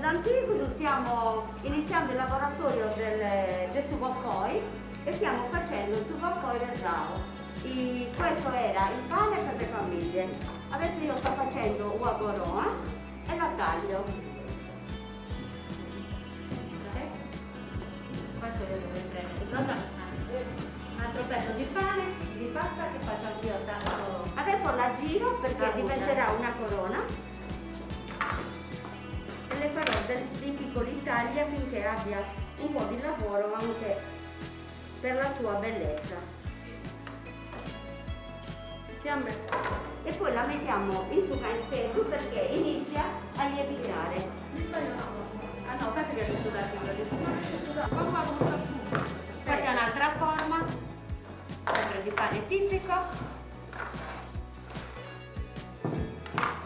dall'Antico stiamo iniziando il laboratorio del Sugokoi e stiamo facendo il Sugokoi Resao. Questo era il pane per le famiglie. Adesso io sto facendo uagoroa e la taglio. Questo io dovrei prendere. Un altro pezzo di pane, di pasta che faccio anch'io tanto. Adesso la giro perché diventerà una corona e le farò dei piccoli tagli affinché abbia un po' di lavoro anche per la sua bellezza. E poi la mettiamo in sucaesteggio perché inizia a lievitare. Ah no, perché devo sudare questa è un'altra forma, sempre di pane tipico.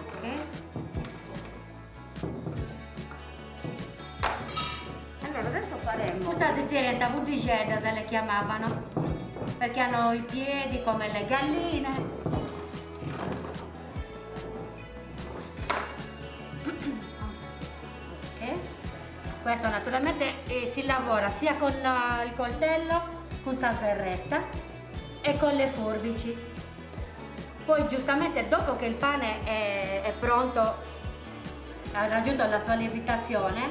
Ok. Allora adesso faremo. Questa differenza budiceda se le chiamavano, perché hanno i piedi come le galline. Questo naturalmente si lavora sia con il coltello, con salserretta e con le forbici. Poi giustamente dopo che il pane è pronto, ha raggiunto la sua lievitazione,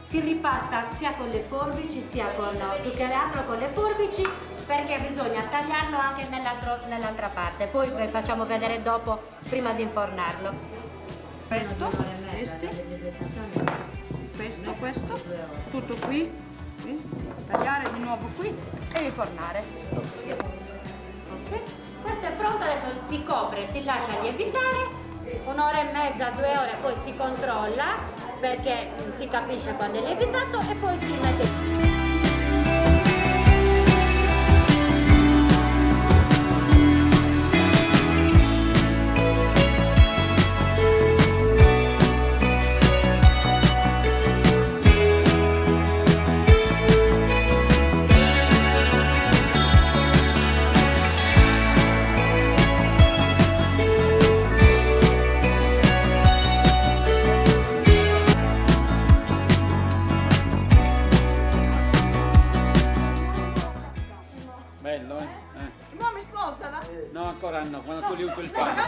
si ripassa sia con le forbici sia più che altro con le forbici, perché bisogna tagliarlo anche nell'altra parte. Poi vi facciamo vedere dopo, prima di infornarlo. Questo, tutto qui, tagliare di nuovo qui e infornare. Okay. Questo è pronto, adesso si copre, si lascia lievitare, 1 ora e mezza, 2 ore, poi si controlla perché si capisce quando è lievitato e poi si mette. Bello, eh? Ma mi sposano? No, ancora no, quando tu li usi il pane.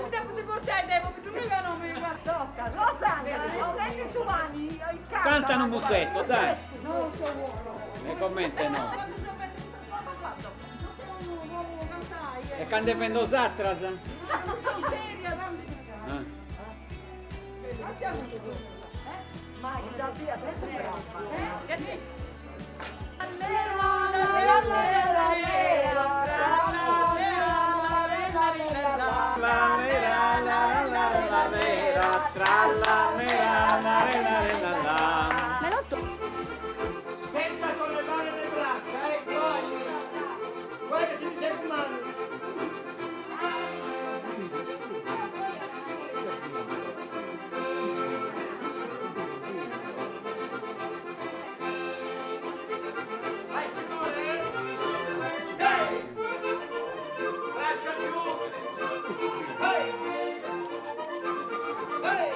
Mi devo divorziare, devo, perché lui non mi tocca. Prendi su mani, Cantano un mussetto, dai. Non so uomo. Ne commenta no. Non sono un uomo cantai. E quando vendo satras? Non sono seria, non stiamo tutto. Ma da via, adesso brava. Senza sollevare le braccia, guarda che si dice umano. Vai signore! Dai! Braccia giù! Vai! Vai!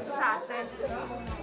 Scusate.